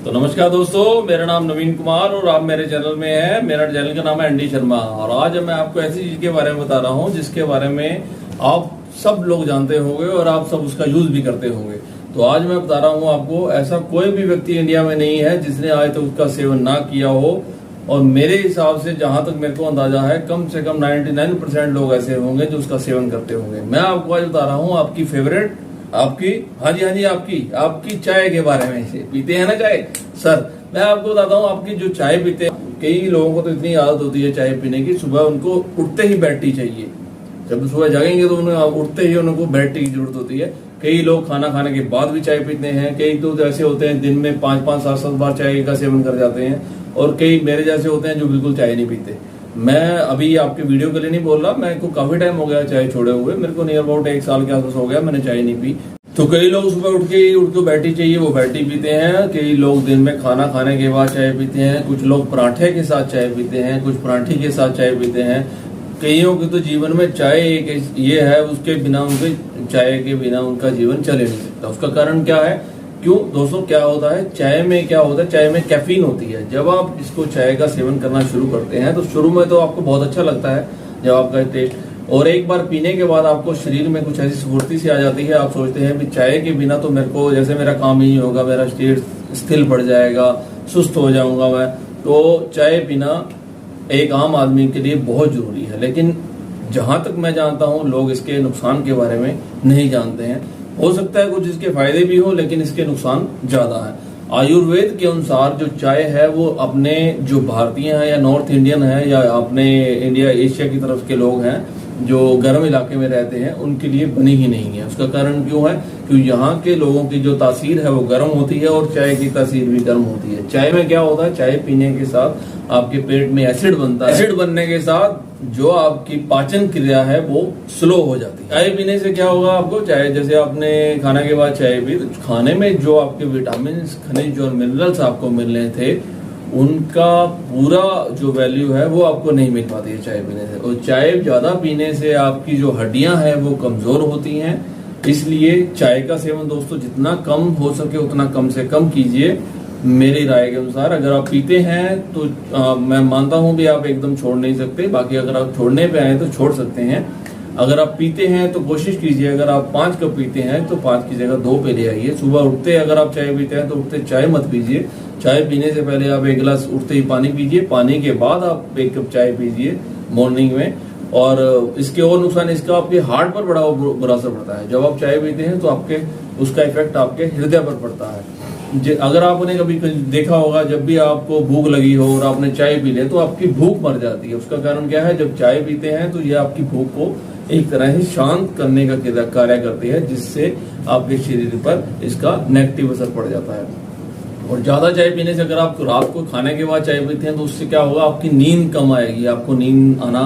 तो नमस्कार दोस्तों, मेरा नाम नवीन कुमार और आप मेरे चैनल में हैं। मेरा चैनल का नाम है एनडी शर्मा और आज मैं आपको ऐसी चीज के बारे में बता रहा हूं जिसके बारे में आप सब लोग जानते होंगे और आप सब उसका यूज भी करते होंगे। तो आज मैं बता रहा हूं आपको, ऐसा कोई भी व्यक्ति इंडिया में नहीं है जिसने आज तक उसका सेवन ना किया हो। और मेरे हिसाब से जहां तक मेरे को अंदाजा है, कम से कम 99% लोग ऐसे होंगे जो उसका सेवन करते होंगे। मैं आपको आज बता रहा हूँ आपकी फेवरेट, आपकी हाँ जी आपकी चाय के बारे में। से पीते हैं ना चाय सर, मैं आपको बताता हूँ आपकी जो चाय पीते हैं, कई लोगों को तो इतनी आदत होती है चाय पीने की, सुबह उनको उठते ही बेड टी चाहिए। जब सुबह जागेंगे तो उन्हें उठते ही उनको बेड टी की जरूरत होती है। कई लोग खाना खाने के बाद भी चाय पीते हैं, कई तो ऐसे होते हैं दिन में 5-5, 7-7 बार चाय का सेवन कर जाते हैं, और कई मेरे जैसे होते हैं जो बिल्कुल चाय नहीं पीते। मैं अभी आपके वीडियो के लिए नहीं बोल रहा, मेरे को काफी टाइम हो गया चाय छोड़े हुए, मेरे को नियर अबाउट 1 साल के आसपास हो गया मैंने चाय नहीं पी। तो कई लोग सुबह उठ के बैठी चाहिए वो बैठी पीते हैं, कई लोग दिन में खाना खाने के बाद चाय पीते हैं, कुछ लोग पराठे के साथ चाय पीते हैं, कुछ पराठे के साथ चाय पीते हैं। कईयों के तो जीवन में चाय एक ये है, उसके बिना उनके चाय के बिना उनका जीवन चले नहीं सकता। उसका कारण क्या है? क्यों दोस्तों, क्या होता है चाय में? क्या होता है चाय में? कैफीन होती है। जब आप इसको चाय का सेवन करना शुरू करते हैं तो शुरू में तो आपको बहुत अच्छा लगता है जब आपका टेस्ट, और एक बार पीने के बाद आपको शरीर में कुछ ऐसी स्फूर्ति सी आ जाती है। आप सोचते हैं कि चाय के बिना तो मेरे को, जैसे मेरा काम ही नहीं होगा, मेरा शरीर स्थिर पड़ जाएगा, सुस्त हो जाऊंगा मैं। तो चाय पीना एक आम आदमी के लिए बहुत जरूरी है, लेकिन जहां तक मैं जानता हूं लोग इसके नुकसान के बारे में नहीं जानते हैं। हो सकता है कुछ इसके फायदे भी हो, लेकिन इसके नुकसान ज्यादा है। आयुर्वेद के अनुसार जो चाय है वो अपने जो भारतीय हैं या नॉर्थ इंडियन है या अपने इंडिया एशिया की तरफ के लोग हैं जो गर्म इलाके में रहते हैं, उनके लिए बनी ही नहीं है। उसका कारण क्यों है? क्योंकि यहाँ के लोगों की जो तासीर है वो गर्म होती है और चाय की तासीर भी गर्म होती है। चाय में क्या होता है, चाय पीने के साथ आपके पेट में एसिड बनता है। एसिड बनने के साथ जो आपकी पाचन क्रिया है वो स्लो हो जाती है। चाय पीने से क्या होगा आपको, चाय जैसे आपने खाने के बाद चाय पी, तो खाने में जो आपके विटामिन, खनिज और मिनरल्स आपको मिलने थे, उनका पूरा जो वैल्यू है वो आपको नहीं मिल पाती है चाय पीने से। और चाय ज्यादा पीने से आपकी जो हड्डियां हैं वो कमजोर होती हैं। इसलिए चाय का सेवन दोस्तों जितना कम हो सके उतना कम से कम कीजिए। मेरी राय के अनुसार अगर आप पीते हैं तो मैं मानता हूं भी आप एकदम छोड़ नहीं सकते, बाकी अगर आप छोड़ने पे आए तो छोड़ सकते हैं। अगर आप पीते हैं तो कोशिश कीजिए, अगर आप 5 कप पीते हैं तो 5 की जगह 2 पे ले आइए। सुबह उठते अगर आप चाय पीते हैं तो उठते चाय मत पीजिए। चाय पीने से पहले आप 1 गिलास उठते ही पानी पीजिए, पानी के बाद आप 1 कप चाय पीजिए मॉर्निंग में। और इसके और नुकसान, इसका आपके हार्ट पर बड़ा बुरा असर पड़ता है। जब आप चाय पीते हैं तो आपके उसका इफेक्ट आपके हृदय पर पड़ता है। अगर आपने कभी देखा होगा, जब भी आपको भूख लगी हो और आपने चाय पी ले तो आपकी भूख मर जाती है। उसका कारण क्या है? जब चाय पीते हैं तो ये आपकी भूख को एक तरह से शांत करने का कार्य करती है, जिससे आपके शरीर पर इसका नेगेटिव असर पड़ जाता है। और ज्यादा चाय पीने से, अगर आप रात को खाने के बाद चाय पीते हैं तो उससे क्या होगा, आपकी नींद कम आएगी, आपको नींद आना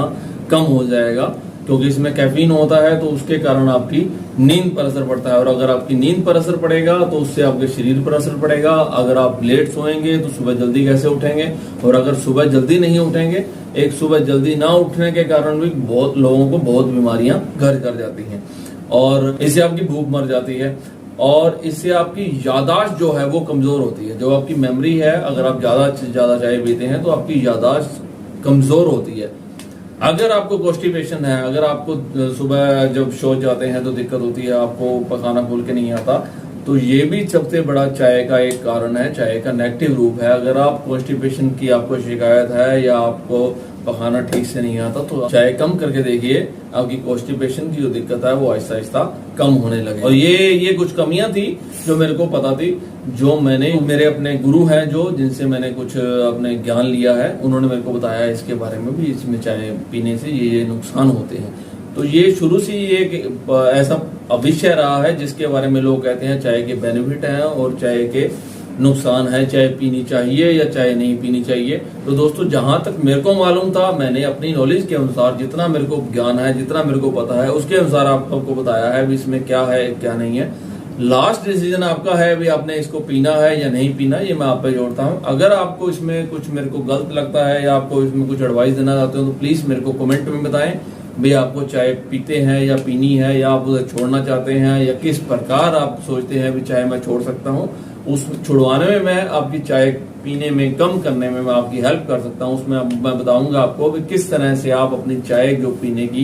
कम हो जाएगा, क्योंकि इसमें कैफीन होता है। तो उसके कारण आपकी नींद पर असर पड़ता है, और अगर आपकी नींद पर असर पड़ेगा तो उससे आपके शरीर पर असर पड़ेगा। अगर आप लेट सोएंगे तो सुबह जल्दी कैसे उठेंगे, और अगर सुबह जल्दी नहीं उठेंगे, एक सुबह जल्दी ना उठने के कारण भी बहुत लोगों को बहुत बीमारियां घर कर जाती हैं, और इससे आपकी भूख मर जाती है, और इससे आपकी याददाश्त जो है वो कमजोर होती है। जो आपकी मेमोरी है, अगर आप ज्यादा से ज्यादा चाय पीते हैं तो आपकी याददाश्त कमजोर होती है। अगर आपको कॉन्स्टिपेशन है, अगर आपको सुबह जब शौच जाते हैं तो दिक्कत होती है, आपको पकाना खोल के नहीं आता, तो ये भी सबसे बड़ा चाय का एक कारण है, चाय का नेगेटिव रूप है। अगर आप कॉन्स्टिपेशन की आपको शिकायत है या आपको पकाना ठीक से नहीं आता तो चाय कम करके देखिए, आपकी कॉन्स्टिपेशन की जो दिक्कत है वो आहिस्ता आहिस्ता कम होने लगे। और ये कुछ कमियां थी जो मेरे को पता थी, जो मेरे अपने गुरु हैं जो जिनसे मैंने कुछ अपने ज्ञान लिया है, उन्होंने मेरे को बताया इसके बारे में भी, इसमें चाय पीने से ये नुकसान होते हैं। तो ये शुरू से ही एक ऐसा विषय रहा है जिसके बारे में लोग कहते हैं चाय के बेनिफिट हैं और चाय के नुकसान है, चाय पीनी चाहिए या चाय नहीं पीनी चाहिए। तो दोस्तों जहां तक मेरे को मालूम था, मैंने अपनी नॉलेज के अनुसार जितना मेरे को ज्ञान है, जितना मेरे को पता है, उसके अनुसार आपको बताया है भी इसमें क्या है क्या नहीं है। लास्ट डिसीजन आपका है भी आपने इसको पीना है या नहीं पीना, ये मैं आप पे जोड़ता हूँ। अगर आपको इसमें कुछ मेरे को गलत लगता है या आपको इसमें कुछ एडवाइस देना चाहते हो तो प्लीज मेरे को कमेंट में बताएं भी आपको चाय पीते हैं या पीनी है, या आप उसे छोड़ना चाहते हैं, या किस प्रकार आप सोचते हैं भी चाय मैं छोड़ सकता हूँ। उस छुड़वाने में मैं आपकी चाय पीने में कम करने में मैं आपकी हेल्प कर सकता हूँ। उसमें मैं बताऊंगा आपको कि किस तरह से आप अपनी चाय जो पीने की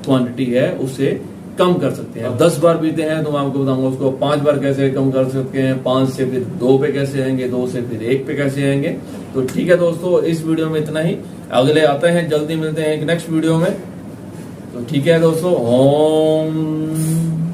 क्वांटिटी है उसे कम कर सकते हैं। 10 बार पीते हैं तो मैं आपको बताऊंगा उसको 5 बार कैसे कम कर सकते हैं, 5 से फिर 2 पे कैसे आएंगे, 2 से फिर 1 पे कैसे आएंगे। तो ठीक है दोस्तों, इस वीडियो में इतना ही, अगले आते हैं, जल्दी मिलते हैं एक नेक्स्ट वीडियो में। तो ठीक है दोस्तों, ओम